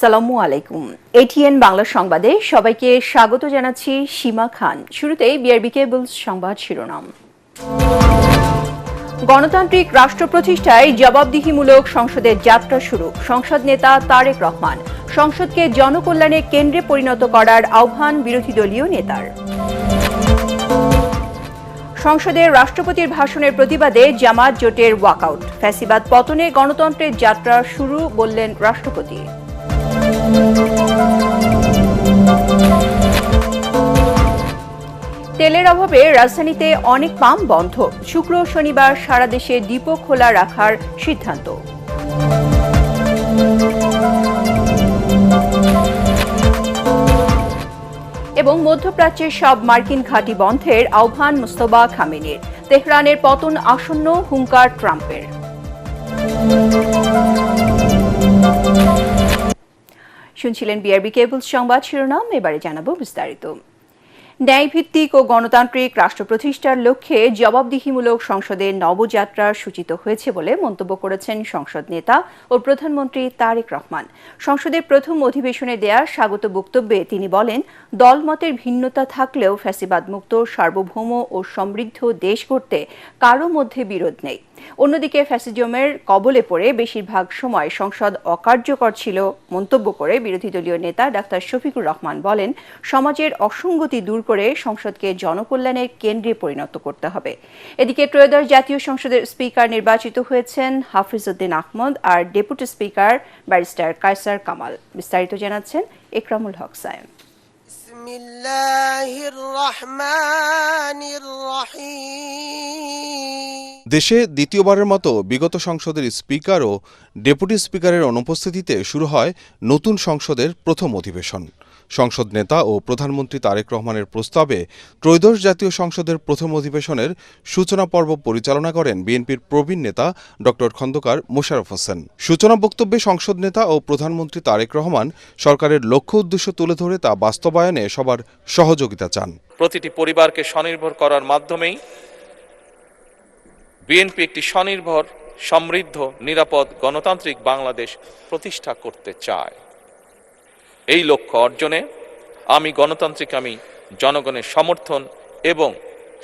আসসালামু আলাইকুম। এটিএন বাংলা সংবাদে সবাইকে স্বাগত জানাচ্ছি সীমা খান। শুরুতেই বিআরবি কেবলস সংবাদ শিরোনাম। গণতান্ত্রিক রাষ্ট্র প্রতিষ্ঠায় জবাবদিহিমূলক সংসদের যাত্রা শুরু। সংসদ নেতা তারেক রহমান। সংসদকে জনকল্যাণের কেন্দ্রে পরিণত করার আহ্বান বিরোধী দলীয় নেতার। সংসদের রাষ্ট্রপতির ভাষণের প্রতিবাদে জামাত জোটের ওয়াকআউট। ফ্যাসিবাদ পতনে গণতন্ত্রের যাত্রা শুরু বললেন রাষ্ট্রপতি। তেলের অভাবে রাজধানীতে অনেক পাম্প বন্ধ। শুক্র শনিবার সারা দেশে ডিপো খোলা রাখার সিদ্ধান্ত। এবং মধ্যপ্রাচ্যের সব মার্কিন ঘাঁটি বন্ধের আহ্বান মুস্তফা খামেনির। তেহরানের পতন আসন্ন হুঙ্কার ট্রাম্পের। শুনছিলেন বিআরবি কেবলস সংবাদ শিরোনাম, এবারে জানাবো বিস্তারিত। ন্যায়ভিত্তিক ও গণতান্ত্রিক রাষ্ট্র প্রতিষ্ঠার লক্ষ্যে জবাবদিহিমূলক সংসদের নবযাত্রা সূচিত হয়েছে বলে মন্তব্য করেছেন সংসদ নেতা ও প্রধানমন্ত্রী তারেক রহমান। সংসদের প্রথম অধিবেশনে দেয়া স্বাগত বক্তব্যে তিনি বলেন, দলমতের ভিন্নতা থাকলেও ফ্যাসিবাদ মুক্ত সার্বভৌম ও সমৃদ্ধ দেশ গড়তে কারো মধ্যে বিরোধ নেই। অন্যদিকে ফ্যাসিজমের কবলে পড়ে বেশিরভাগ সময় সংসদ অকার্যকর ছিল মন্তব্য করে বিরোধী দলীয় নেতা ডাক্তার শফিকুর রহমান বলেন, সমাজের অসঙ্গতি দূর করে সংসদকে জনকল্যাণের কেন্দ্রে পরিণত করতে হবে। এদিকে ত্রয়োদশ জাতীয় সংসদের স্পিকার নির্বাচিত হয়েছেন হাফিজ উদ্দিন আহমদ আর deputy speaker barrister Kaiser Kamal. বিস্তারিত জানাচ্ছেন একরামুল হক সায়েম। দেশে দ্বিতীয়বারের মতো বিগত সংসদের স্পিকার ও ডেপুটি স্পিকারের অনুপস্থিতিতে শুরু হয় নতুন সংসদের প্রথম অধিবেশন। সংসদ নেতা ও প্রধানমন্ত্রী তারেক রহমানের প্রস্তাবে ত্রয়োদশ জাতীয় সংসদের প্রথম অধিবেশনের সূচনা পর্ব পরিচালনা করেন বিএনপির প্রবীণ নেতা ড খন্দকার মোশাররফ হোসেন। সূচনা বক্তব্যে সংসদ নেতা ও প্রধানমন্ত্রী তারেক রহমান সরকারের লক্ষ্য উদ্দেশ্য তুলে ধরে তা বাস্তবায়নে সবার সহযোগিতা চান। প্রতিটি পরিবারকে স্বনির্ভর করার মাধ্যমেই বিএনপি একটি স্বনির্ভর, সমৃদ্ধ, নিরাপদ, গণতান্ত্রিক বাংলাদেশ প্রতিষ্ঠা করতে চায়। এই লক্ষ্য অর্জনে আমি জনগণের সমর্থন এবং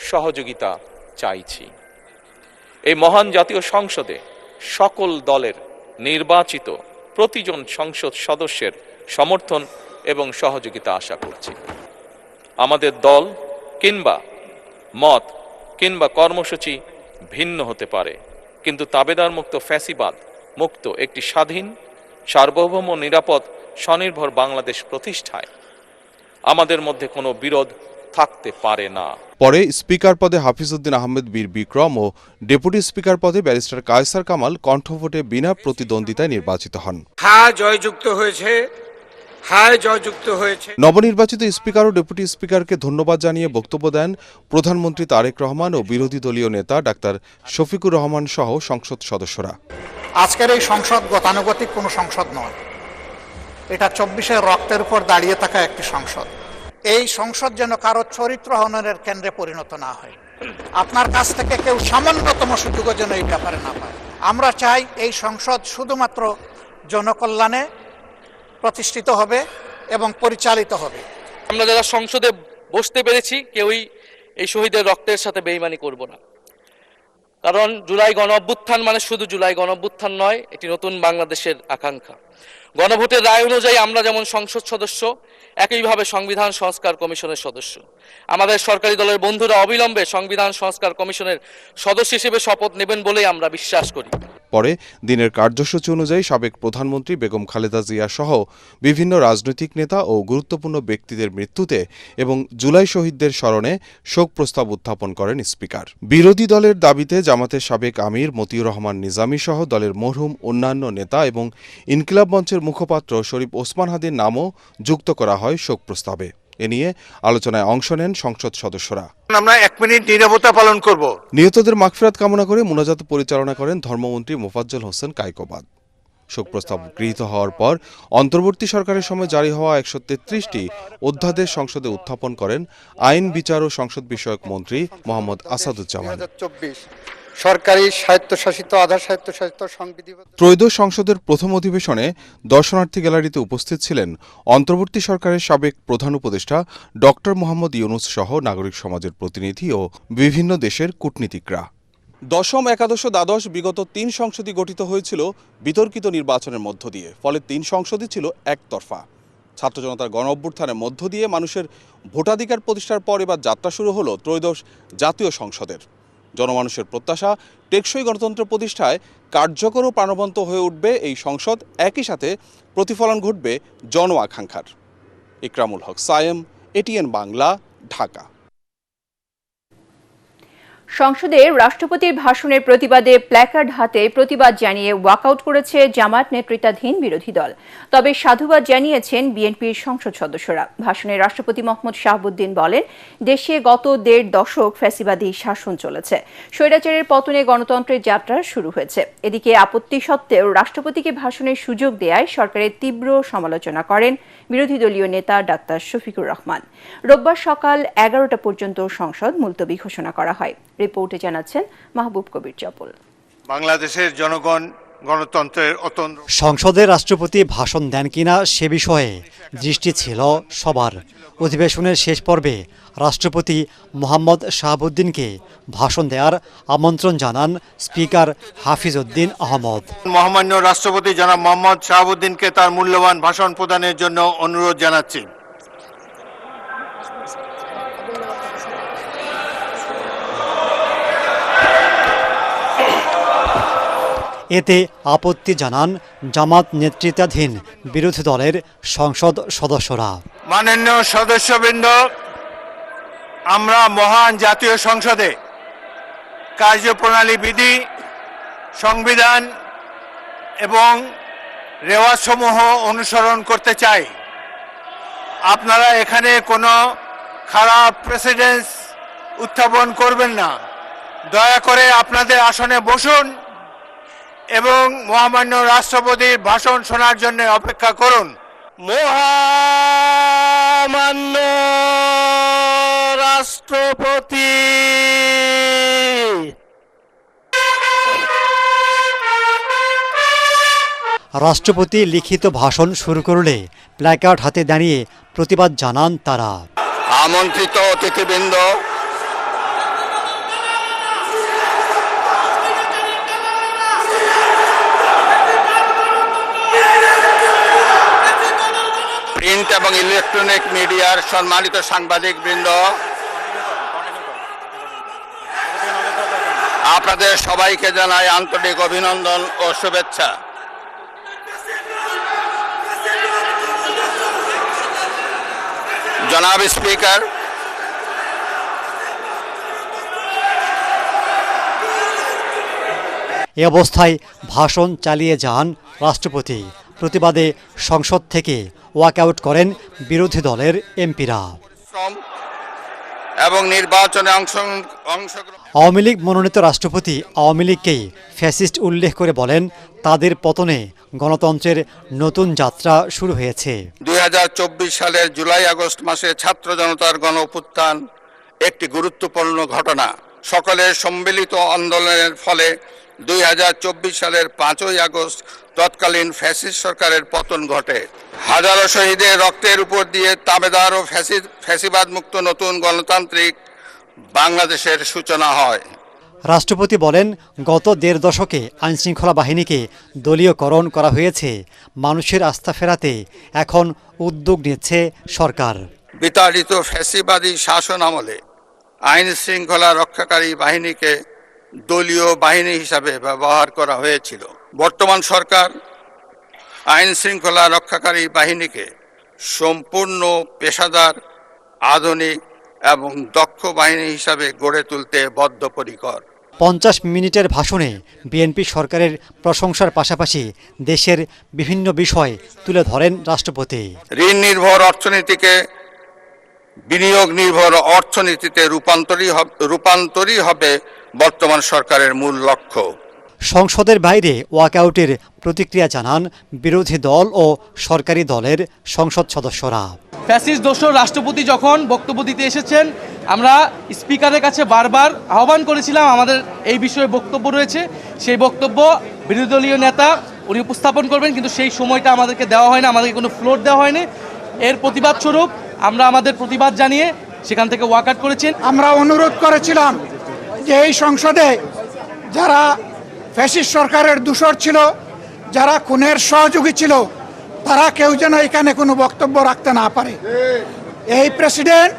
সহযোগিতা চাইছি। এই মহান জাতীয় সংসদে সকল দলের নির্বাচিত প্রতিজন সংসদ সদস্যের সমর্থন এবং সহযোগিতা আশা করছি। আমাদের দল কিংবা মত কিংবা কর্মসূচি ভিন্ন হতে পারে, কিন্তু তাবেদার মুক্ত, ফ্যাসিবাদ মুক্ত একটি স্বাধীন, সার্বভৌম, নিরাপদ, স্বনির্ভর বাংলাদেশ প্রতিষ্ঠায় আমাদের মধ্যে কোনো বিরোধ থাকতে পারে না। পরে স্পিকার পদে হাফিজ উদ্দিন আহমেদ বীর বিক্রম ও ডেপুটি স্পিকার পদে ব্যারিস্টার কায়সার কামাল কণ্ঠভোটে বিনা প্রতিদ্বন্দ্বিতায় নির্বাচিত হন। নবনির্বাচিত স্পিকার ও ডেপুটি স্পিকারকে ধন্যবাদ জানিয়ে বক্তব্য দেন প্রধানমন্ত্রী তারেক রহমান ও বিরোধী দলীয় নেতা ডাক্তার শফিকুর রহমান সহ সংসদ সদস্যরা। আজকের এই সংসদ গতানুগতিক কোনো সংসদ নয়, এটা 24-এর রক্তের উপর দাঁড়িয়ে থাকা একটি সংসদ। এই সংসদ যেন কারো চরিত্র হননের কেন্দ্রে পরিণত না হয়। আপনার কাছ থেকে কেউ সামান্যতম সুযোগও যেন এই ব্যাপারে না পায়। আমরা চাই এই সংসদ শুধুমাত্র জনকল্যাণে প্রতিষ্ঠিত হবে এবং পরিচালিত হবে। আমরা যারা সংসদে বসতে পেরেছি কেউই এই শহীদের রক্তের সাথে বেইমানি করব না, কারণ জুলাই গণ অভ্যুত্থান মানে শুধু জুলাই গণ অভ্যুত্থান নয়, এটি নতুন বাংলাদেশের আকাঙ্ক্ষা। গণভোটের রায় অনুযায়ী আমরা যেমন সংসদ সদস্য, একইভাবে সংবিধান সংস্কার কমিশনের সদস্য। আমাদের সরকারি দলের বন্ধুরা অবিলম্বে সংবিধান সংস্কার কমিশনের সদস্য হিসেবে শপথ নেবেন বলেই আমরা বিশ্বাস করি। পরে দিনের কার্যসূচি অনুযায়ী সাবেক প্রধানমন্ত্রী বেগম খালেদা জিয়া সহ বিভিন্ন রাজনৈতিক নেতা ও গুরুত্বপূর্ণ ব্যক্তিদের মৃত্যুতে এবং জুলাই শহীদদের স্মরণে শোক প্রস্তাব উত্থাপন করেন স্পিকার। বিরোধী দলের দাবিতে জামাতের সাবেক আমির মতিউর রহমান নিজামী সহ দলের মরহুম অন্যান্য নেতা এবং ইনকিলাব মঞ্চের মুখপাত্র শরীফ ওসমান হাদির নামও যুক্ত করা হয় শোক প্রস্তাবে। এ নিয়ে আলোচনায় অংশ নেন সংসদ সদস্যরা। আমরা 1 মিনিট নীরবতা পালন করব। নিহতদের মাগফিরাত কামনা করে মুনাজাত পরিচালনা করেন ধর্মমন্ত্রী মোফাজ্জল হোসেন কায়কোবাদ। শোক প্রস্তাব গৃহীত হওয়ার পর অন্তর্বর্তী সরকারের সময় জারি হওয়া 133টি অধ্যাদেশ সংসদে উত্থাপন করেন আইন, বিচার ও সংসদ বিষয়ক মন্ত্রী মোহাম্মদ আসাদুজ্জামান। সরকারি স্বায়ত্তশাসিত, আধা স্বায়ত্তশাসিত সংবিধিবদ্ধ ত্রয়োদশ সংসদের প্রথম অধিবেশনে দর্শনার্থী গ্যালারিতে উপস্থিত ছিলেন অন্তর্বর্তী সরকারের সাবেক প্রধান উপদেষ্টা ডক্টর মোহাম্মদ ইউনুস সহ নাগরিক সমাজের প্রতিনিধি ও বিভিন্ন দেশের কূটনীতিকরা। দশম, একাদশ ও দ্বাদশ বিগত 3 সংসদই গঠিত হয়েছিল বিতর্কিত নির্বাচনের মধ্য দিয়ে, ফলে 3 সংসদই ছিল একতরফা। ছাত্র জনতার গণ অভ্যুত্থানের মধ্য দিয়ে মানুষের ভোটাধিকার প্রতিষ্ঠার পর এবার যাত্রা শুরু হলো ত্রয়োদশ জাতীয় সংসদের। জনমানুষের প্রত্যাশা, টেকসই গণতন্ত্র প্রতিষ্ঠায় কার্যকর ও প্রাণবন্ত হয়ে উঠবে এই সংসদ, একই সাথে প্রতিফলন ঘটবে জন আকাঙ্ক্ষার। ইকরামুল হক সায়েম, এটিএন বাংলা, ঢাকা। সংসদে রাষ্ট্রপতির ভাষণের প্রতিবাদে প্ল্যাকার্ড হাতে প্রতিবাদ জানিয়ে ওয়াকআউট করেছে জামায়াত নেতৃত্বাধীন বিরোধী দল। তবে সাধুবাদ জানিয়েছেন বিএনপির সংসদ সদস্যরা। ভাষণে রাষ্ট্রপতি মোহাম্মদ শাহাবুদ্দিন বলেন, দেশে গত 1.5 দশক ফ্যাসিবাদী শাসন চলেছে, স্বৈরাচারের পতনে গণতন্ত্রের যাত্রা শুরু হয়েছে। এদিকে আপত্তি সত্ত্বেও রাষ্ট্রপতিকে ভাষণের সুযোগ দেয়ায় সরকারের তীব্র সমালোচনা করেন বিরোধী দলীয় নেতা ডাক্তার শফিকুর রহমান। রোববার সকাল 11টা পর্যন্ত সংসদ মুলতবি ঘোষণা করা হয়। রিপোর্টে জানাচ্ছেন মাহবুব কবির চপল। বাংলাদেশের জনগণ গণতন্ত্রের অতন্দ্র। সংসদে রাষ্ট্রপতি ভাষণ দেন কিনা সে বিষয়ে দৃষ্টি ছিল সবার। অধিবেশনের শেষ পর্বে রাষ্ট্রপতি মোহাম্মদ শাহাবুদ্দিনকে ভাষণ দেওয়ার আমন্ত্রণ জানান স্পিকার হাফিজ উদ্দিন আহমদ। মহামান্য রাষ্ট্রপতি জনাব মোহাম্মদ শাহাবুদ্দিনকে তার মূল্যবান ভাষণ প্রদানের জন্য অনুরোধ জানাচ্ছি। এতে আপত্তি জানান জামাত নেতৃত্বাধীন বিরোধী দলের সংসদ সদস্যরা। মাননীয় সদস্যবৃন্দ, আমরা মহান জাতীয় সংসদে কার্যপ্রণালী, বিধি, সংবিধান এবং রেওয়াজসমূহ অনুসরণ করতে চাই। আপনারা এখানে কোনো খারাপ প্রেসিডেন্স উত্থাপন করবেন না। দয়া করে আপনাদের আসনে বসুন এবং মহামান্য রাষ্ট্রপতির ভাষণ শোনার জন্য অপেক্ষা করুন। মহামান্য রাষ্ট্রপতি। রাষ্ট্রপতি লিখিত ভাষণ শুরু করলে প্ল্যাকার্ড হাতে দাঁড়িয়ে প্রতিবাদ জানান তারা। আমন্ত্রিত অতিথিবৃন্দ, প্রিন্ট এবং ইলেকট্রনিক মিডিয়ার সম্মানিত সাংবাদিক বৃন্দ, আপনাদের সবাইকে জানাই আন্তরিক অভিনন্দন ও শুভেচ্ছা। জনাব স্পিকার, এ অবস্থায় ভাষণ চালিয়ে যান রাষ্ট্রপতি। প্রতিবাদে সংসদ থেকে ওয়াকআউট করেন বিরোধী দলের এমপিরা। এবং নির্বাচনে অংশগ্রহণ। আওয়ামী লীগ মনোনীত রাষ্ট্রপতি আওয়ামী লীগকেই ফ্যাসিস্ট উল্লেখ করে বলেন, তাদের পতনে গণতন্ত্রের নতুন যাত্রা শুরু হয়েছে। 2024 সালের জুলাই আগস্ট মাসে ছাত্র জনতার গণ অভ্যুত্থান একটি গুরুত্বপূর্ণ ঘটনা। সকলের সম্মিলিত আন্দোলনের ফলে 2024 সালের 5ই আগস্ট তৎকালীন ফ্যাসিস্ট সরকারের পতন ঘটে। হাজারো শহীদের রক্তের উপর দিয়ে তাবেদার ও ফ্যাসিবাদ মুক্ত নতুন গণতান্ত্রিক বাংলাদেশের সূচনা হয়। রাষ্ট্রপতি বলেন, গত 1.5 দশকে আইনশৃঙ্খলা বাহিনীকে দলীয়করণ করা হয়েছে। মানুষের আস্থা ফেরাতে এখন উদ্যোগ নিচ্ছে সরকার। বিতাড়িত ফ্যাসিবাদী শাসন আমলে আইন শৃঙ্খলা রক্ষাকারী বাহিনীকে দলীয় বাহিনী হিসাবে ব্যবহার করা হয়েছিল। বর্তমান সরকার আইন শৃঙ্খলা রক্ষাকারী বাহিনীকে সম্পূর্ণ পেশাদার, আধুনিক এবং দক্ষ বাহিনী হিসাবে গড়ে তুলতে বদ্ধপরিকর। 50 মিনিটের ভাষণে বিএনপি সরকারের প্রশংসার পাশাপাশি দেশের বিভিন্ন বিষয় তুলে ধরেন রাষ্ট্রপতি। ঋণ নির্ভর অর্থনীতিকে বিনিয়োগ নির্ভর অর্থনীতিতে রূপান্তরই হবে বর্তমান সরকারের মূল লক্ষ্য। সংসদের বাইরে ওয়াকআউটের প্রতিক্রিয়া জানান বিরোধী দল ও সরকারি দলের সংসদ সদস্যরা। ফ্যাসিস্ট দোসর রাষ্ট্রপতি যখন বক্তব্য দিতে এসেছেন, আমরা স্পিকারের কাছে বারবার আহ্বান করেছিলাম, আমাদের এই বিষয়ে বক্তব্য রয়েছে, সেই বক্তব্য বিরোধী দলীয় নেতা উনি উপস্থাপন করবেন, কিন্তু সেই সময়টা আমাদেরকে দেওয়া হয় না, আমাদেরকে কোনো ফ্লোর দেওয়া হয়নি। এর প্রতিবাদ স্বরূপ আমরা আমাদের প্রতিবাদ জানিয়ে সেখান থেকে ওয়াকআউট করেছেন। আমরা অনুরোধ করেছিলাম যে এই সংসদে যারা ফ্যাসিস্ট সরকারের দূষর ছিল, যারা খুনের সহযোগী ছিল, তারা কেউ যেন এখানে কোনো বক্তব্য রাখতে না পারে। এই প্রেসিডেন্ট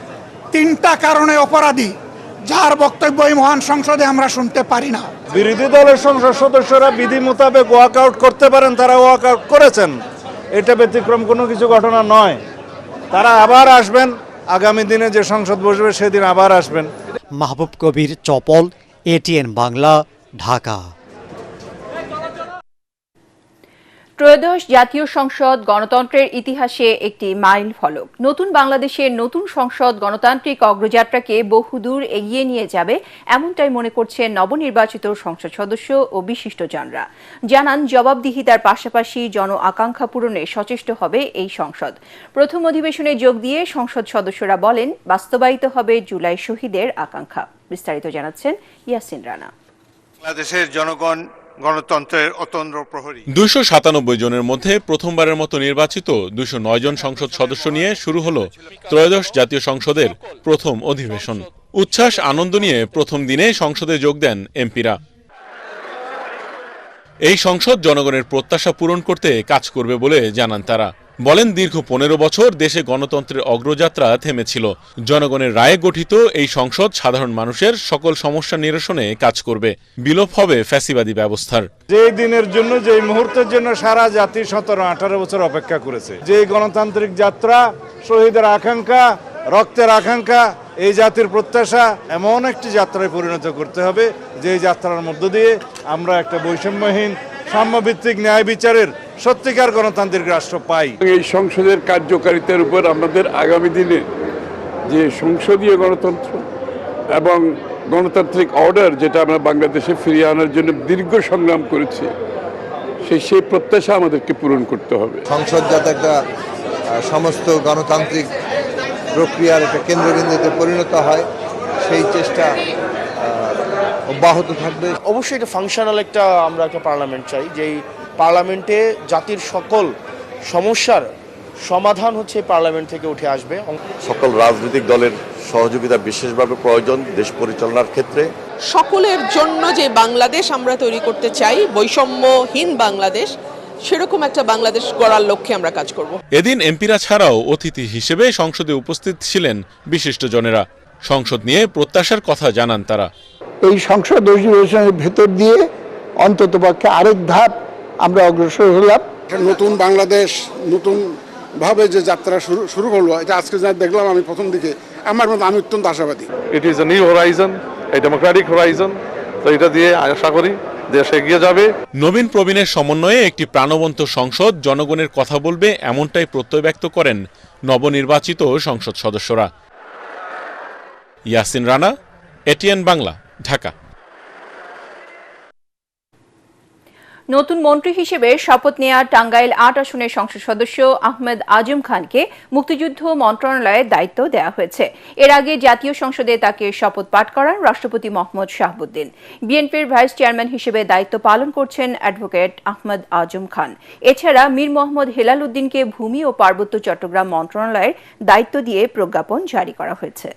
3টা কারণে অপরাধী, যার বক্তব্য এই মহান সংসদে আমরা শুনতে পারি না। বিরোধী দলের সংসদ সদস্যরা বিধি মোতাবেক ওয়াকআউট করতে পারেন, তারা ওয়াকআউট করেছেন, এটা ব্যতিক্রম কোনো কিছু ঘটনা নয়। তারা আবার আসবেন, আগামী দিনে যে সংসদ বসবে সেদিন আবার আসবেন। মাহবুব কবির, চপল, ATN বাংলা, ঢাকা। ত্রয়োদশ জাতীয় সংসদ গণতন্ত্রের ইতিহাসে একটি মাইল ফলক। নতুন বাংলাদেশের নতুন সংসদ গণতান্ত্রিক অগ্রযাত্রাকে বহুদূর এগিয়ে নিয়ে যাবে, এমনটাই মনে করছেন নবনির্বাচিত সংসদ সদস্য ও বিশিষ্টজনরা। জানান, জবাবদিহিতার পাশাপাশি জন আকাঙ্ক্ষা পূরণে সচেষ্ট হবে এই সংসদ। প্রথম অধিবেশনে যোগ দিয়ে সংসদ সদস্যরা বলেন, বাস্তবায়িত হবে জুলাই শহীদের আকাঙ্ক্ষা। বিস্তারিত জানাচ্ছেন ইয়াসিন রানা। বাংলাদেশের জনগণ গণতন্ত্রের অতন্দ্র প্রহরী। 297 জনের মধ্যে প্রথমবারের মতো নির্বাচিত 209 জন সংসদ সদস্য নিয়ে শুরু হলো ত্রয়োদশ জাতীয় সংসদের প্রথম অধিবেশন। উচ্ছ্বাস আনন্দ নিয়ে প্রথম দিনে সংসদে যোগ দেন এমপিরা। এই সংসদ জনগণের প্রত্যাশা পূরণ করতে কাজ করবে বলে জানান তারা। বলেন, দীর্ঘ 15 বছর দেশে গণতন্ত্রের অগ্রযাত্রা থেমেছিল। জনগণের রায়ে গঠিত এই সংসদ সাধারণ মানুষের সকল সমস্যা নিরসনে কাজ করবে। বিলোপ হবে ফ্যাসিবাদী ব্যবস্থার। যে দিনের জন্য, যে মুহূর্তের জন্য সারা জাতি 17-18 বছর অপেক্ষা করেছে, যে গণতান্ত্রিক যাত্রা, শহীদের আকাঙ্ক্ষা, রক্তের আকাঙ্ক্ষা, এই জাতির প্রত্যাশা, এমন একটি যাত্রায় পরিণত করতে হবে যে যাত্রার মধ্য দিয়ে আমরা একটা বৈষম্যহীন, সাম্যভিত্তিক ন্যায় বিচারের সত্যিকার গণতান্ত্রিক রাষ্ট্র পাই। এই সংসদের কার্যকারিতার উপর আমাদের আগামী দিনে যে সংসদীয় গণতন্ত্র এবং গণতান্ত্রিক অর্ডার, যেটা আমরা বাংলাদেশে ফিরিয়ে আনার জন্য দীর্ঘ সংগ্রাম করেছি, সেই প্রত্যাশা আমাদেরকে পূরণ করতে হবে। সংসদ যাতে একটা সমস্ত গণতান্ত্রিক প্রক্রিয়ার একটা কেন্দ্রবিন্দুতে পরিণত হয়, সেই চেষ্টা অব্যাহত থাকবে। অবশ্যই এটা ফাংশনাল আমরা একটা পার্লামেন্ট চাই, যেই পার্লামেন্টে জাতির সকল সমস্যার সমাধান হচ্ছে পার্লামেন্ট থেকে উঠে আসবে। সকল রাজনৈতিক দলের সহযোগিতা বিশেষভাবে প্রয়োজন দেশ পরিচালনার ক্ষেত্রে। সকলের জন্য যে বাংলাদেশ আমরা তৈরি করতে চাই, বৈষম্যহীন বাংলাদেশ, সেরকম একটা বাংলাদেশ গড়ার লক্ষ্যে আমরা কাজ করব। এদিন এমপিরা ছাড়াও অতিথি হিসেবে সংসদে উপস্থিত ছিলেন বিশিষ্টজনেরা। সংসদ নিয়ে প্রত্যাশার কথা জানান তারা। এই সংসদ অধিবেশনের ভেতর দিয়ে অন্ততপক্ষে আরেক ধাপ আমরা অগ্রসর হলাম। নতুন বাংলাদেশ নতুন ভাবে যে যাত্রা শুরু হলো, এটা আজকে যা দেখলাম আমি প্রথম দিকে, আমার মতো আমি অত্যন্ত আশাবাদী। It is a new Horizon, a democratic Horizon. তো এটা দিয়ে আশা করি দেশ এগিয়ে যাবে। নবীন প্রবীণের সমন্বয়ে একটি প্রাণবন্ত সংসদ জনগণের কথা বলবে, এমনটাই প্রত্যয় ব্যক্ত করেন নবনির্বাচিত সংসদ সদস্যরা। ইয়াসিন রানা, ATN বাংলা, ঢাকা। নতুন মন্ত্রী হিসেবে শপথ নেয়া টাঙ্গাইল ৮ আসনের সংসদ সদস্য আহমেদ আজম খানকে মুক্তিযুদ্ধ মন্ত্রণালয়ের দায়িত্ব দেওয়া হয়েছে। এর আগে জাতীয় সংসদে তাকে শপথ পাঠ করান রাষ্ট্রপতি মোহাম্মদ শাহাবুদ্দিন। বিএনপির ভাইস চেয়ারম্যান হিসেবে দায়িত্ব পালন করছেন অ্যাডভোকেট আহমেদ আজম খান। এছাড়া মীর মোহাম্মদ হেলাল উদ্দিনকে ভূমি ও পার্বত্য চট্টগ্রাম মন্ত্রণালয়ের দায়িত্ব দিয়ে প্রজ্ঞাপন জারি করা হয়েছে।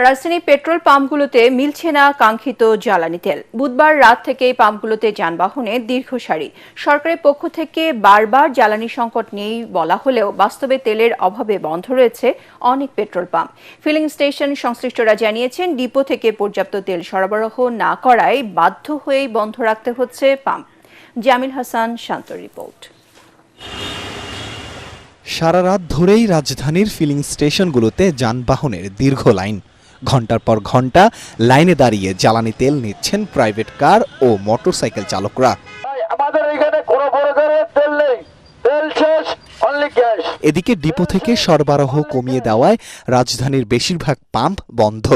রাজধানীর পেট্রোল পাম্পগুলোতে মিলছে না কাঙ্ক্ষিত জ্বালানি তেল। বুধবার রাত থেকেই পাম্পগুলোতে যানবাহনে দীর্ঘ সারি। সরকারের পক্ষ থেকে বারবার জ্বালানি সংকট নেই বলা হলেও বাস্তবে তেলের অভাবে বন্ধ রয়েছে অনেক পেট্রোল পাম্প। ফিলিং স্টেশন সংশ্লিষ্টরা জানিয়েছেন, ডিপো থেকে পর্যাপ্ত তেল সরবরাহ না করায় বাধ্য হয়েই বন্ধ রাখতে হচ্ছে পাম্প। জামিল হাসান শান্তর রিপোর্ট। সারা রাত ধরেই রাজধানীর ফিলিং স্টেশনগুলোতে যানবাহনের দীর্ঘ লাইন। ঘন্টার পর ঘন্টা লাইনে দাঁড়িয়ে জ্বালানি তেল নিচ্ছেন প্রাইভেট কার ও মোটরসাইকেল চালকরা। আমাদের এখানে কোনো তেল নেই, তেল শেষ, অনলি এদিকে ডিপো থেকে সরবরাহ কমিয়ে দেওয়ায় রাজধানীর বেশিরভাগ পাম্প বন্ধ।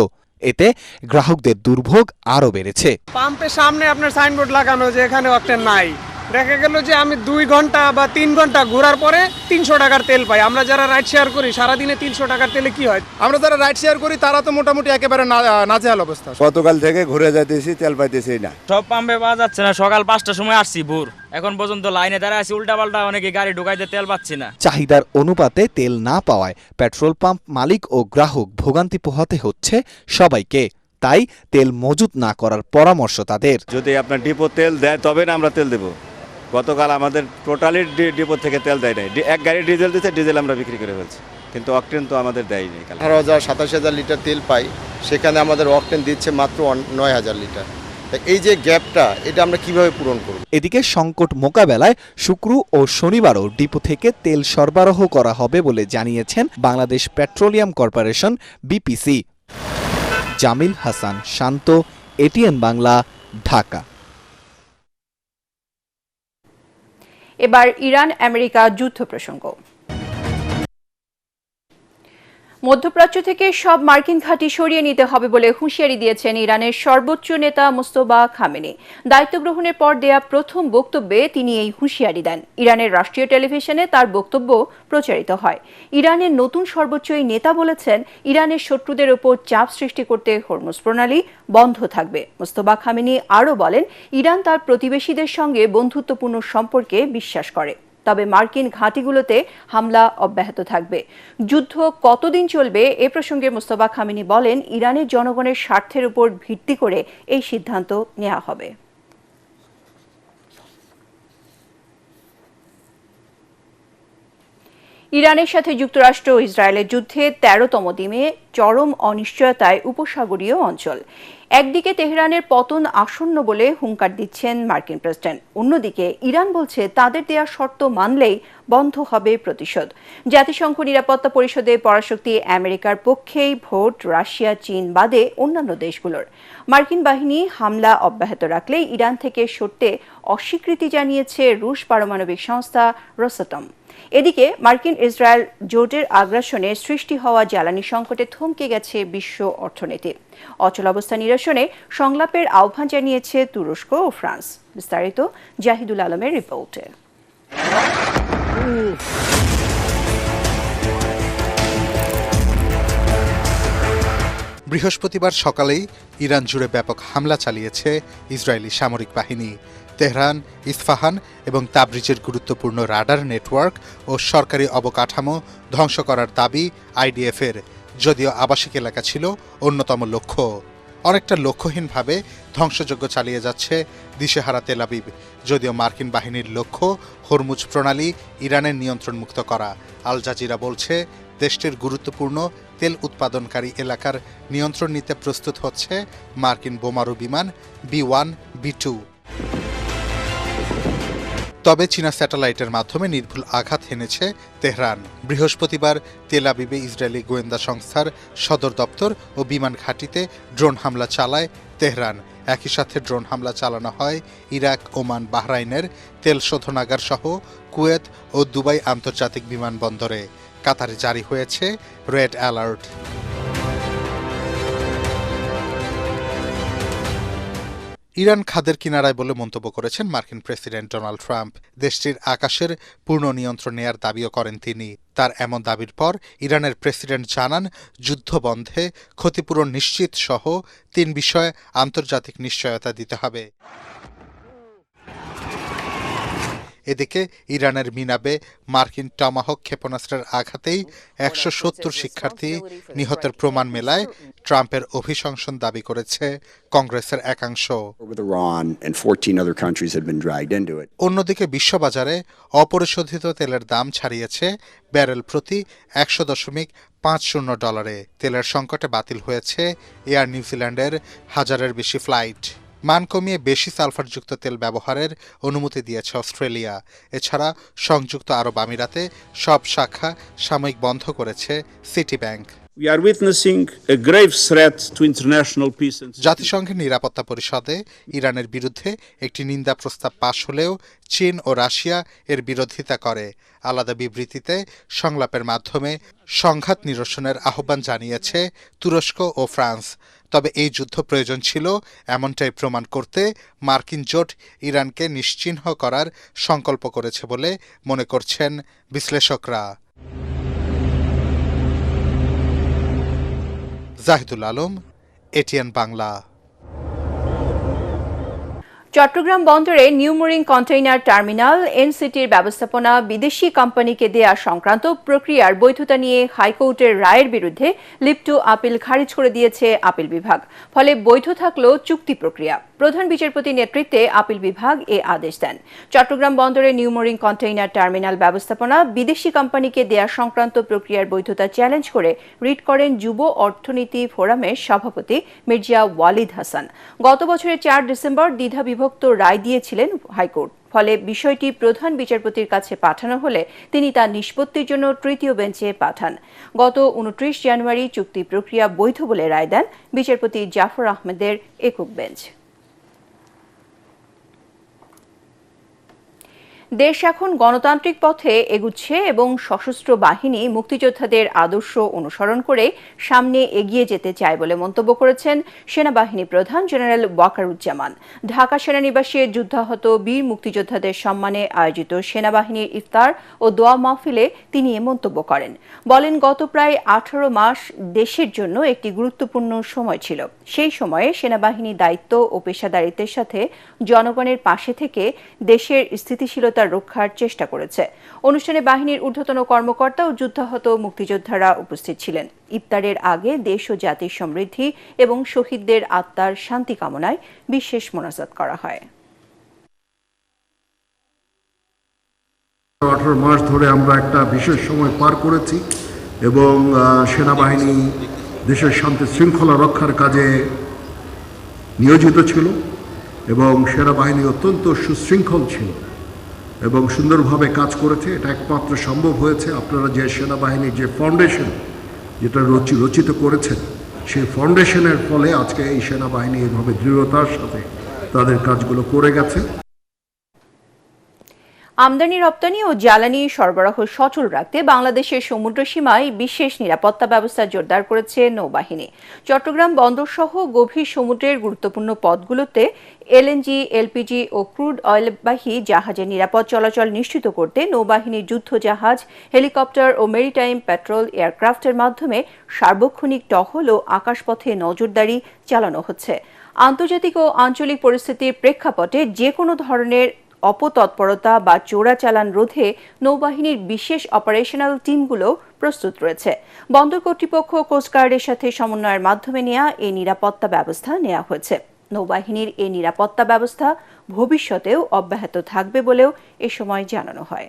এতে গ্রাহকদের দুর্ভোগ আরও বেড়েছে। পাম্পের সামনে আপনার সাইনবোর্ড লাগানো যে এখানে অকটেন নাই, দেখা গেল যে আমি 2 ঘন্টা বা 3 ঘন্টা ঘোরার পরে 300 টাকার তেল পাই। আমরা যারা রাইড শেয়ার করি সারাদিনে 300 টাকার তেলে কি হয়? আমরা যারা রাইড শেয়ার করি তারা তো মোটামুটি একেবারে নাজেহাল অবস্থা। গতকাল থেকে ঘুরে যাইতেছি, তেল পাইতেছি না। সব পাম্পে পাওয়া যাচ্ছে না। সকাল 5টার সময় আসছি ভোর, এখন পর্যন্ত লাইনে দাঁড়ায় আছি, উল্টাপাল্টা অনেকে গাড়ি ঢুকাইতে তেল পাচ্ছি না। চাহিদার অনুপাতে তেল না পাওয়ায় পেট্রোল পাম্প মালিক ও গ্রাহক ভোগান্তি পোহাতে হচ্ছে সবাইকে। তাই তেল মজুত না করার পরামর্শ তাদের। যদি আপনার ডিপো তেল দেয় তবে না আমরা তেল দেবো। গতকাল আমাদের টোটালি ডিপো থেকে তেল দেয় নাই, এক গাড়ি ডিজেল দিচ্ছে, ডিজেল আমরা বিক্রি করে ফেলছি, কিন্তু অকটেন তো আমাদের দেয়নি। 18,000-27,000 লিটার তেল পাই, সেখানে আমাদের অকটেন দিচ্ছে মাত্র 9,000 লিটার। এই যে গ্যাপটা, এটা আমরা কিভাবে পূরণ করব? এদিকে সংকট মোকাবেলায় শুক্র ও শনিবারও ডিপো থেকে তেল সরবরাহ করা হবে বলে জানিয়েছেন Bangladesh petroleum corporation BPC. Jamil Hasan Shanto, ATN Bangla, Dhaka. এবার ইরান আমেরিকা যুদ্ধ প্রসঙ্গ। মধ্যপ্রাচ্য থেকে সব মার্কিন ঘাঁটি সরিয়ে নিতে হবে বলে হুঁশিয়ারি দিয়েছেন ইরানের সর্বোচ্চ নেতা মোস্তফা খামেনি। দায়িত্ব গ্রহণের পর দেয়া প্রথম বক্তব্যে তিনি এই হুঁশিয়ারি দেন। ইরানের রাষ্ট্রীয় টেলিভিশনে তার বক্তব্য প্রচারিত হয়। ইরানের নতুন সর্বোচ্চ এই নেতা বলেছেন, ইরানের শত্রুদের ওপর চাপ সৃষ্টি করতে হরমুজ প্রণালী বন্ধ থাকবে। মোস্তফা খামেনি আরও বলেন, ইরান তার প্রতিবেশীদের সঙ্গে বন্ধুত্বপূর্ণ সম্পর্কে বিশ্বাস করে, তবে মার্কিন ঘাঁটিগুলোতে হামলা অব্যাহত থাকবে। যুদ্ধ কতদিন চলবে এ প্রসঙ্গে মোস্তফা খামেনি বলেন, ইরানের জনগণের স্বার্থের উপর ভিত্তি করে এই সিদ্ধান্ত নেওয়া হবে। ইরানের সাথে যুক্তরাষ্ট্র ও ইসরায়েলের যুদ্ধে 13তম দিনে চরম অনিশ্চয়তায় উপসাগরীয় অঞ্চল। একদিকে তেহরানের পতন আসন্ন বলে হুঙ্কার দিচ্ছেন মার্কিন প্রেসিডেন্ট, অন্যদিকে ইরান বলছে তাদের দেয়া শর্ত মানলেই বন্ধ হবে প্রতিশোধ। জাতিসংঘ নিরাপত্তা পরিষদে পরাশক্তি আমেরিকার পক্ষেই ভোট, রাশিয়া, চীন বাদে অন্যান্য দেশগুলোর। মার্কিন বাহিনী হামলা অব্যাহত রাখলে ইরান থেকে সরতে অস্বীকৃতি জানিয়েছে রুশ পারমাণবিক সংস্থা রোসাটম। এদিকে মার্কিন ইসরায়েল জোটের আগ্রাসনে সৃষ্টি হওয়া জ্বালানি সংকটে থমকে গেছে বিশ্ব অর্থনীতি। অচলাবস্থা নিরসনে সংলাপের আহ্বান জানিয়েছে তুরস্ক ও ফ্রান্স। বিস্তারিত জাহিদুল আলমের রিপোর্টে। বৃহস্পতিবার সকালেই ইরান জুড়ে ব্যাপক হামলা চালিয়েছে ইসরায়েলি সামরিক বাহিনী। তেহরান, ইস্ফাহান এবং তাবরিজের গুরুত্বপূর্ণ রাডার নেটওয়ার্ক ও সরকারি অবকাঠামো ধ্বংস করার দাবি আইডিএফের, যদিও আবাসিক এলাকা ছিল অন্যতম লক্ষ্য। অনেকটা লক্ষ্যহীনভাবে ধ্বংসযজ্ঞ চালিয়ে যাচ্ছে দিশেহারা তেল আবিব, যদিও মার্কিন বাহিনীর লক্ষ্য হরমুজ প্রণালী ইরানের নিয়ন্ত্রণমুক্ত করা। আল জাজিরা বলছে, দেশটির গুরুত্বপূর্ণ তেল উৎপাদনকারী এলাকার নিয়ন্ত্রণ নিতে প্রস্তুত হচ্ছে মার্কিন বোমারু বিমান B-1, B-2। তবে চীনা স্যাটেলাইটের মাধ্যমে নির্ভুল আঘাত হেনেছে তেহরান। বৃহস্পতিবার তেল আবিবে ইসরায়েলি গোয়েন্দা সংস্থার সদর দপ্তর ও বিমান ঘাঁটিতে ড্রোন হামলা চালায় তেহরান। একই সাথে ড্রোন হামলা চালানো হয় ইরাক, ওমান, বাহরাইনের তেল শোধনাগার সহ কুয়েত ও দুবাই আন্তর্জাতিক বিমানবন্দরে। কাতারে জারি হয়েছে রেড অ্যালার্ট। ইরান খাদের কিনারায় বলে মন্তব্য করেছেন মার্কিন প্রেসিডেন্ট ডোনাল্ড ট্রাম্প। দেশটির আকাশের পূর্ণ নিয়ন্ত্রণ নেয়ার দাবিও করেন তিনি। তার এমন দাবির পর ইরানের প্রেসিডেন্ট জানান, যুদ্ধ বন্ধে ক্ষতিপূরণ নিশ্চিত সহ 3 বিষয়ে আন্তর্জাতিক নিশ্চয়তা দিতে হবে। এদিকে ইরানের মিনাবে মার্কিন টমাহক ক্ষেপণাস্ত্রের আঘাতেই 170 শিক্ষার্থী নিহতের প্রমাণ মেলায় ট্রাম্পের অভিশংসন দাবি করেছে কংগ্রেসের একাংশ। অন্যদিকে বিশ্ববাজারে অপরিশোধিত তেলের দাম ছাড়িয়েছে ব্যারেল প্রতি $100.50 তেলের সংকটে বাতিল হয়েছে এয়ার নিউজিল্যান্ডের 1000-এর বেশি ফ্লাইট। মান কমিয়ে বেশি সালফারযুক্ত তেল ব্যবহারের অনুমতি দিয়েছে অস্ট্রেলিয়া। এছাড়া সংযুক্ত আরব আমিরাতে সব শাখা সাময়িক বন্ধ করেছে city bank. We are witnessing a grave threat to international peace and জাতিসংঘের নিরাপত্তা পরিষদে ইরানের বিরুদ্ধে একটি নিন্দা প্রস্তাব পাশ হলেও চীন ও রাশিয়া এর বিরোধিতা করে। আলাদা বিবৃতিতে সংলাপের মাধ্যমে সংঘাত নিরসনের আহ্বান জানিয়েছে তুরস্ক ও ফ্রান্স। তবে এই যুদ্ধ প্রয়োজন ছিল এমনটাই প্রমাণ করতে মার্কিন জোট ইরানকে নিশ্চিহ্ন করার সংকল্প করেছে বলে মনে করছেন বিশ্লেষকরা। জাহিদুল আলম, এটিএন বাংলা। চট্টগ্রাম বন্দরে নিউ মুরিং কন্টেইনার টার্মিনাল এনসিটির ব্যবস্থাপনা বিদেশি কোম্পানিকে দেয়া সংক্রান্ত প্রক্রিয়ার বৈধতা নিয়ে হাইকোর্টের রায়ের বিরুদ্ধে লিপ্ট আপিল খারিজ করে দিয়েছে আপিল বিভাগ। ফলে বৈধ থাকলেও চুক্তি প্রক্রিয়া। প্রধান বিচারপতি নেতৃত্বে আপিল বিভাগ এ আদেশ দেন। চট্টগ্রাম বন্দরে নিউ মুরিং কন্টেইনার টার্মিনাল ব্যবস্থাপনা বিদেশি কোম্পানিকে দেয়া সংক্রান্ত প্রক্রিয়ার বৈধতা চ্যালেঞ্জ করে রিট করেন যুব অর্থনীতি ফোরামের সভাপতি মির্জা ওয়ালিদ হাসান। গত বছরের ৪ ডিসেম্বর দ্বিধা বিভক্ত রায় দিয়েছিলেন হাইকোর্ট। ফলে বিষয়টি প্রধান বিচারপতির কাছে পাঠানো হলে তিনি তা নিষ্পত্তির জন্য তৃতীয় বেঞ্চে পাঠান। গত ২৯ জানুয়ারি চুক্তি প্রক্রিয়া বৈধ বলে রায় দেন বিচারপতি জাফর আহমেদের একক বেঞ্চ। দেশ এখন গণতান্ত্রিক পথে এগুচ্ছে এবং সশস্ত্র বাহিনী মুক্তিযোদ্ধাদের আদর্শ অনুসরণ করে সামনে এগিয়ে যেতে চায় বলে মন্তব্য করেছেন সেনাবাহিনী প্রধান জেনারেল ওয়াকারুজ্জামান। ঢাকা সেনানিবাসে যুদ্ধাহত বীর মুক্তিযোদ্ধাদের সম্মানে আয়োজিত সেনাবাহিনীর ইফতার ও দোয়া মাহফিলে তিনি এ মন্তব্য করেন। বলেন, গত প্রায় ১৮ মাস দেশের জন্য একটি গুরুত্বপূর্ণ সময় ছিল। সেই সময়ে সেনাবাহিনী দায়িত্ব ও পেশাদারিত্বের সাথে জনগণের পাশে থেকে দেশের স্থিতিশীলতা রক্ষার চেষ্টা করেছে। অনুষ্ঠানে বাহিনীর ঊর্ধ্বতন কর্মকর্তা ও যুদ্ধাহত মুক্তিযোদ্ধারা উপস্থিত ছিলেন। ইফতারের আগে দেশ ও জাতির সমৃদ্ধি এবং শহীদদের আত্মার শান্তি কামনায় বিশেষ মোনাজাত করা হয়। 18 মাস ধরে আমরা একটা বিশেষ সময় পার করেছি এবং সেনাবাহিনী দেশের শান্তি শৃঙ্খলা রক্ষার কাজে নিয়োজিত ছিল এবং সেনাবাহিনী অত্যন্ত সুশৃঙ্খল ছিল এবং সুন্দরভাবে কাজ করেছে। এটা একমাত্র সম্ভব হয়েছে আপনারা যে সেনাবাহিনীর যে ফাউন্ডেশন যেটা রচিত করেছেন, সেই ফাউন্ডেশনের ফলে আজকে এই সেনাবাহিনী এইভাবে দৃঢ়তার সাথে তাদের কাজগুলো করে গেছে। আমদানি রপ্তানি ও জ্বালানি সরবরাহ সচল রাখতে বাংলাদেশের সমুদ্র সীমায় বিশেষ নিরাপত্তা ব্যবস্থা জোরদার করেছে নৌবাহিনী। চট্টগ্রাম বন্দর সহ গভীর সমুদ্রের গুরুত্বপূর্ণ পথগুলোতে এলএনজি, এলপিজি ও ক্রুড অয়েলবাহী জাহাজের নিরাপদ চলাচল নিশ্চিত করতে নৌবাহিনীর যুদ্ধ জাহাজ, হেলিকপ্টার ও মেরিটাইম প্যাট্রোল এয়ারক্রাফটের মাধ্যমে সার্বক্ষণিক টহল ও আকাশপথে নজরদারি চালানো হচ্ছে। আন্তর্জাতিক ও আঞ্চলিক পরিস্থিতির প্রেক্ষাপটে যে কোনো ধরনের অপতৎপরতা বা চোরাচালান রোধে নৌবাহিনীর বিশেষ অপারেশনাল টিমগুলো প্রস্তুত রয়েছে। বন্দর কর্তৃপক্ষ কোস্টগার্ডের সাথে সমন্বয়ের মাধ্যমে নেওয়া এই নিরাপত্তা ব্যবস্থা নেওয়া হয়েছে। নৌবাহিনীর এই নিরাপত্তা ব্যবস্থা ভবিষ্যতেও অব্যাহত থাকবে বলেও এ সময় জানানো হয়।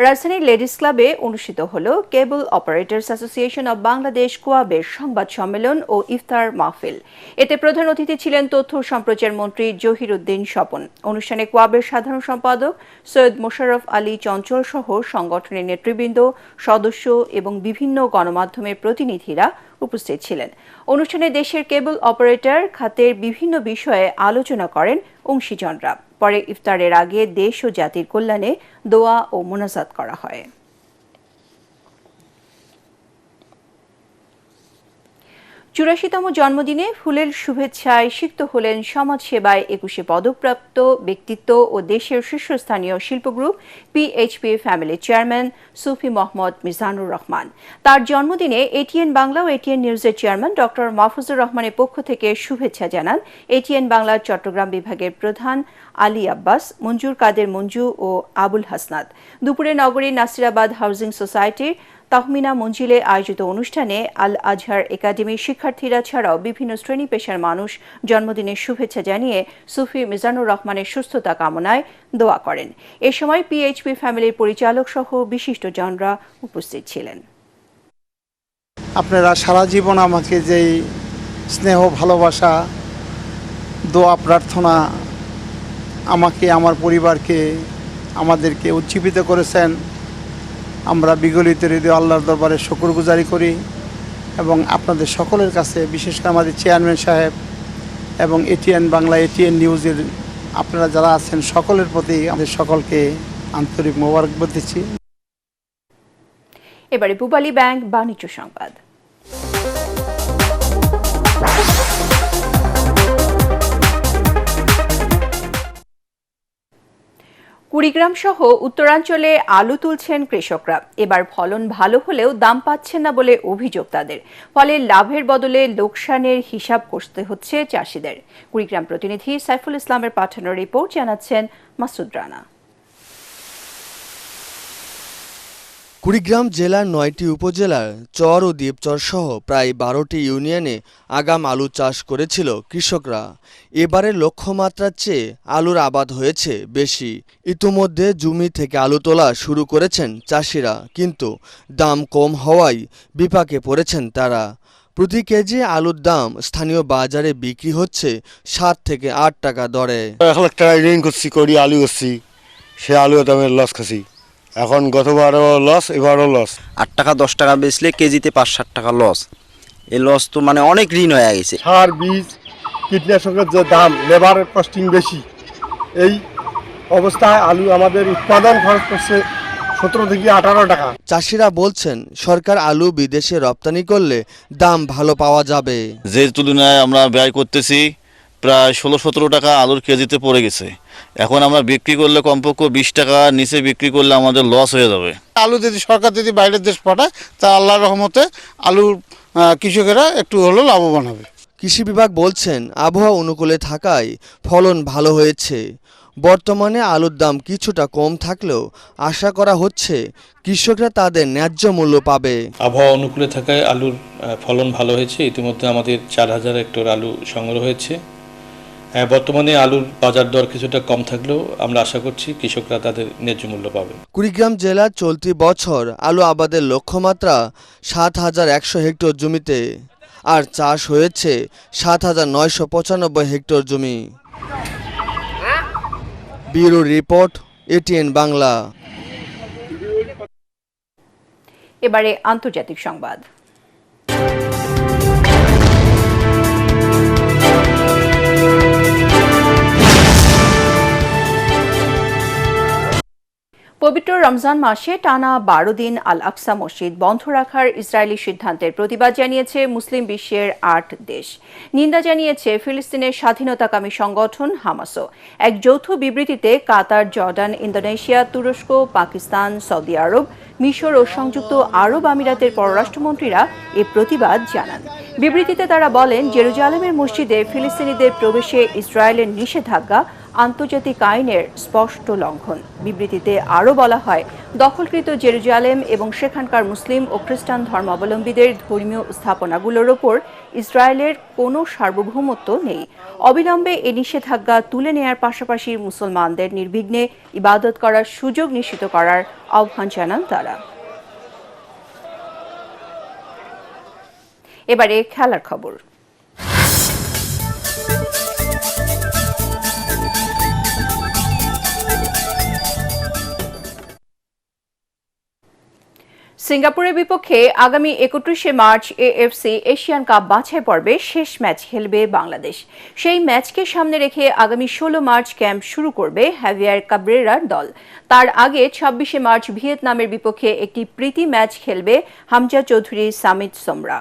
রাজধানীর লেডিস ক্লাবে অনুষ্ঠিত হল কেবল অপারেটর্স অ্যাসোসিয়েশন অব বাংলাদেশ কোয়াবের সংবাদ সম্মেলন ও ইফতার মাহফিল। এতে প্রধান অতিথি ছিলেন তথ্য সম্প্রচার মন্ত্রী জহির উদ্দিন স্বপন। অনুষ্ঠানে কোয়াবের সাধারণ সম্পাদক সৈয়দ মোশাররফ আলী চঞ্চল সহ সংগঠনের নেতৃবৃন্দ, সদস্য এবং বিভিন্ন গণমাধ্যমের প্রতিনিধিরা উপস্থিত ছিলেন। অনুষ্ঠানে দেশের কেবল অপারেটর খাতের বিভিন্ন বিষয়ে আলোচনা করেন অংশীজনরা। পরে ইফতারের আগে দেশ ও জাতির কল্যাণে দোয়া ও মোনাজাত করা হয়। ৮৪তম জন্মদিনে ফুলের শুভেচ্ছায় সিক্ত হলেন সমাজসেবায় ২১ পদকপ্রাপ্ত ব্যক্তিত্ব ও দেশের শীর্ষস্থানীয় শিল্প গ্রুপ পিএইচপি ফ্যামিলির চেয়ারম্যান সুফি মোহাম্মদ মিজানুর রহমান। তার জন্মদিনে এটিএন বাংলা ও এটিএন নিউজের চেয়ারম্যান ডক্টর মাহফুজুর রহমানের পক্ষ থেকে শুভেচ্ছা জানান এটিএন বাংলার চট্টগ্রাম বিভাগের প্রধান আলী আব্বাস, মঞ্জুর কাদের মঞ্জু ও আবুল হাসনাত। দুপুরে নগরীর নাসিরাবাদ হাউজিং সোসাইটির তাহমিনা মঞ্জিলে আয়োজিত অনুষ্ঠানে আল আজহার একাডেমির শিক্ষার্থীরা ছাড়াও বিভিন্ন শ্রেণী পেশার মানুষ জন্মদিনের শুভেচ্ছা জানিয়ে সুফি মিজানুর রহমানের সুস্থতা কামনায় দোয়া করেন। এ সময় পিএইচপি ফ্যামিলির পরিচালক সহ বিশিষ্টজনরা উপস্থিত ছিলেন। আপনারা সারা জীবন আমাকে যেই স্নেহ, ভালোবাসা, দোয়া, প্রার্থনা আমাকে, আমার পরিবারকে, আমাদেরকে উজ্জীবিত করেছেন, আমরা বিগলিত হৃদয় আল্লাহর দরবারে শুকরগুজারি করি এবং আপনাদের সকলের কাছে বিশেষ করে আমাদের চেয়ারম্যান সাহেব এবং এটিএন বাংলা এটিএন নিউজের আপনারা যারা আছেন সকলের প্রতি আমাদের সকলকে আন্তরিক মোবারকবাদ দিচ্ছি। এবারে পূবালী ব্যাংক বাণিজ্য সংবাদ। কুড়িগ্রাম সহ উত্তরাঞ্চলে আলু তুলছেন কৃষকরা। এবার ফলন ভালো হলেও দাম পাচ্ছেন না বলে অভিযোগ তাদের। ফলে লাভের বদলে লোকসানের হিসাব করতে হচ্ছে চাষিদের। কুড়িগ্রাম প্রতিনিধি সাইফুল ইসলামের পাঠানো রিপোর্ট জানাচ্ছেন মাসুদ রানা। কুড়িগ্রাম জেলার ৯টি উপজেলার চর ও দ্বীপচর সহ প্রায় ১২টি ইউনিয়নে আগাম আলু চাষ করেছিল কৃষকরা। এবারের লক্ষ্যমাত্রার চেয়ে আলুর আবাদ হয়েছে বেশি। ইতোমধ্যে জমি থেকে আলু তোলা শুরু করেছেন চাষিরা, কিন্তু দাম কম হওয়ায় বিপাকে পড়েছেন তারা। প্রতি কেজি আলুর দাম স্থানীয় বাজারে বিক্রি হচ্ছে ৭ থেকে ৮ টাকা দরে। ১ লাখ টাকা ঋণ করছি, করি আলু করছি, সে আলু দামের লস খাচ্ছি। এখন গতবারও লস, এবারও লস। ৮ টাকা ১০ টাকা বেচলে কেজিতে ৫-৭ টাকা লস। এই লস তো মানে অনেক ঋণ হয়ে গেছে। সার, বীজ, কীটনাশকের যে দাম, লেবারের কস্টিং বেশি, এই অবস্থায় আলু আমাদের উৎপাদন খরচ করছে ১৭ থেকে ১৮ টাকা। চাষিরা বলছেন সরকার আলু বিদেশে রপ্তানি করলে দাম ভালো পাওয়া যাবে। যে তুলনায় আমরা ব্যয় করতেছি প্রায় ১৬-১৭ টাকা আলুর কেজিতে পড়ে গেছে। এখন আমরা বিক্রি করলে কমপক্ষে ২০ টাকা নিচে বিক্রি করলে আমাদের লস হয়ে যাবে। আলু যদি সরকার যদি বাইরের দেশ পাঠায় তা আল্লাহর রহমতে আলুর কৃষকেরা একটু হলেও লাভবান হবে। কৃষি বিভাগ বলছেন আবহাওয়া অনুকূলে থাকায় ফলন ভালো হয়েছে। বর্তমানে আলুর দাম কিছুটা কম থাকলেও আশা করা হচ্ছে কৃষকরা তাদের ন্যায্য মূল্য পাবে। আবহাওয়া অনুকূলে থাকায় আলুর ফলন ভালো হয়েছে। ইতিমধ্যে আমাদের ৪,০০০ হেক্টর আলু সংগ্রহ হয়েছে। বর্তমানে আলুর বাজার দর কিছুটা কম থাকলেও আমরা আশা করছি কৃষকরা তাদের ন্যায্য মূল্য পাবে। কুড়িগ্রাম জেলার চলতি বছর আলু আবাদের লক্ষ্যমাত্রা ৭,১০০ হেক্টর জমিতে, আর চাষ হয়েছে ৭,৯৯৫ হেক্টর জমি। Bureau report, ATN Bangla. এবারে আন্তর্জাতিক সংবাদ। পবিত্র রমজান মাসে টানা ১২ দিন আল আকসা মসজিদ বন্ধ রাখার ইসরায়েলি সিদ্ধান্তের প্রতিবাদ জানিয়েছে মুসলিম বিশ্বের ৮ দেশ। নিন্দা জানিয়েছে ফিলিস্তিনের স্বাধীনতাকামী সংগঠন হামাসও। এক যৌথ বিবৃতিতে কাতার, জর্ডান, ইন্দোনেশিয়া, তুরস্ক, পাকিস্তান, সৌদি আরব, মিশর ও সংযুক্ত আরব আমিরাতের পররাষ্ট্রমন্ত্রীরা এ প্রতিবাদ জানান। বিবৃতিতে তারা বলেন, জেরুজালেমের মসজিদে ফিলিস্তিনিদের প্রবেশে ইসরায়েলের নিষেধাজ্ঞা আন্তর্জাতিক আইনের স্পষ্ট লঙ্ঘন। বিবৃতিতে আরও বলা হয়, দখলকৃত জেরুজালেম এবং সেখানকার মুসলিম ও খ্রিস্টান ধর্মাবলম্বীদের ধর্মীয় স্থাপনাগুলোর ওপর ইসরায়েলের কোনো সার্বভৌমত্ব নেই। অবিলম্বে এ নিষেধাজ্ঞা তুলে নেয়ার পাশাপাশি মুসলমানদের নির্বিঘ্নে ইবাদত করার সুযোগ নিশ্চিত করার আহ্বান জানান তারা। এবারে খেলার খবর। সিঙ্গাপুরের বিপক্ষে আগামী ৩১শে মার্চ এএফসি এশিয়ান কাপ বাছাই পর্বে শেষ ম্যাচ খেলবে বাংলাদেশ। সেই ম্যাচকে সামনে রেখে আগামী ১৬ মার্চ ক্যাম্প শুরু করবে হ্যাভিয়ার কাবরেরার দল। তার আগে ২৬শে মার্চ ভিয়েতনামের বিপক্ষে একটি প্রীতি ম্যাচ খেলবে হামজা চৌধুরী, সামিত সোমরা।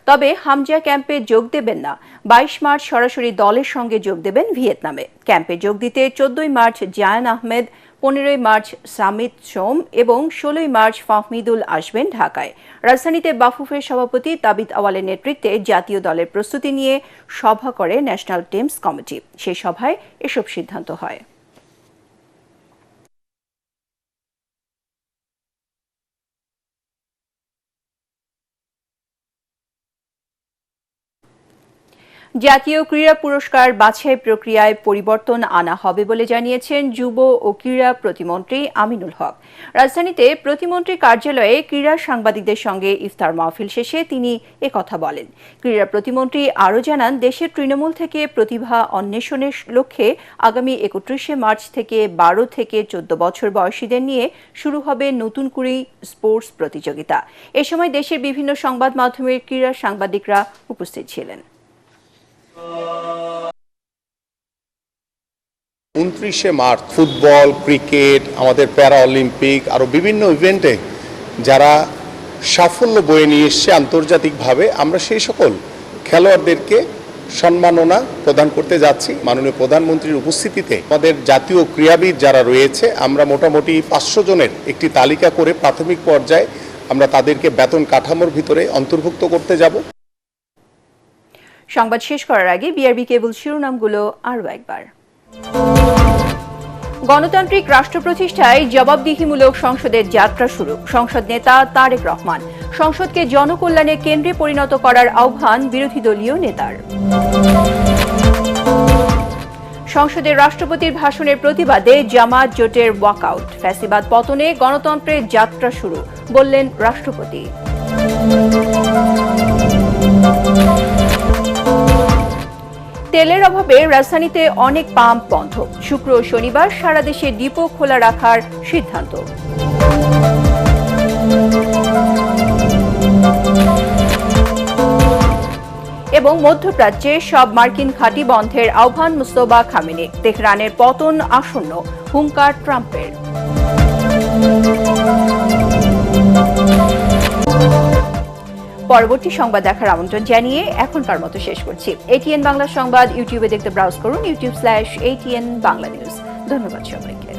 তবে হামজা ক্যাম্পে যোগ দেবেন না। ২২ মার্চ সরাসরি দলের সঙ্গে যোগ দেবেন ভিয়েতনামে। ক্যাম্পে যোগ দিতে ১৪ই মার্চ জায়ান আহমেদ, ১৫ই মার্চ সামিত সোম এবং ১৬ই মার্চ ফাহমিদুল আসবেন ঢাকায়। রাজধানীতে বাফুফের সভাপতি তাবিত আওয়ালের নেতৃত্বে জাতীয় দলের প্রস্তুতি নিয়ে সভা করে ন্যাশনাল টিমস কমিটি। সেই সভায় এসব সিদ্ধান্ত হয়। জাতীয় ক্রীড়া পুরস্কার বাছাই প্রক্রিয়ায় পরিবর্তন আনা হবে বলে জানিয়েছেন যুব ও ক্রীড়া প্রতিমন্ত্রী আমিনুল হক। রাজধানীতে প্রতিমন্ত্রী কার্যালয়ে ক্রীড়া সাংবাদিকদের সঙ্গে ইফতার মাহফিল শেষে তিনি একথা বলেন। ক্রীড়া প্রতিমন্ত্রী আরও জানান, দেশের তৃণমূল থেকে প্রতিভা অন্বেষণের লক্ষ্যে আগামী 31শে মার্চ থেকে 12 থেকে 14 বছর বয়সীদের নিয়ে শুরু হবে নতুন করে স্পোর্টস প্রতিযোগিতা। এ সময় দেশের বিভিন্ন সংবাদ মাধ্যমের ক্রীড়া সাংবাদিকরা উপস্থিত ছিলেন। 29শে মার্চ ফুটবল, ক্রিকেট, আমাদের প্যারা অলিম্পিক আরও বিভিন্ন ইভেন্টে যারা সাফল্য বয়ে নিয়ে এসছে আন্তর্জাতিকভাবে, আমরা সেই সকল খেলোয়াড়দেরকে সম্মাননা প্রদান করতে যাচ্ছি। মাননীয় প্রধানমন্ত্রীর উপস্থিতিতে আমাদের জাতীয় ক্রীড়াবিদ যারা রয়েছে, আমরা মোটামুটি 500 জনের একটি তালিকা করে প্রাথমিক পর্যায়ে আমরা তাদেরকে বেতন কাঠামোর ভিতরে অন্তর্ভুক্ত করতে যাব। সংবাদ শেষ করার আগে বিআরবি কেবল শিরোনামগুলো আরও একবার। গণতান্ত্রিক রাষ্ট্র প্রতিষ্ঠায় জবাবদিহিমূলক সংসদের যাত্রা শুরু। সংসদ নেতা তারেক রহমান। সংসদকে জনকল্যাণের কেন্দ্রে পরিণত করার আহ্বান বিরোধী দলীয় নেতার। সংসদের রাষ্ট্রপতির ভাষণের প্রতিবাদে জামাত জোটের ওয়াকআউট। ফ্যাসিবাদ পতনে গণতন্ত্রের যাত্রা শুরু বললেন রাষ্ট্রপতি। তেলের অভাবে রাজধানীতে অনেক পাম্প বন্ধ। শুক্র ও শনিবার সারা দেশে ডিপো খোলা রাখার সিদ্ধান্ত। এবং মধ্যপ্রাচ্যে সব মার্কিন ঘাঁটি বন্ধের আহ্বান মুস্তফা খামেনি। তেহরানের পতন আসন্ন, হুঙ্কার ট্রাম্পের। পরবর্তী সংবাদ দেখার আমন্ত্রণ জানিয়ে এখনকার মতো শেষ করছি। এটিএন বাংলা সংবাদ ইউটিউবে দেখতে ব্রাউজ করুন youtube.com/ATN Bangla News। ধন্যবাদ সবাইকে।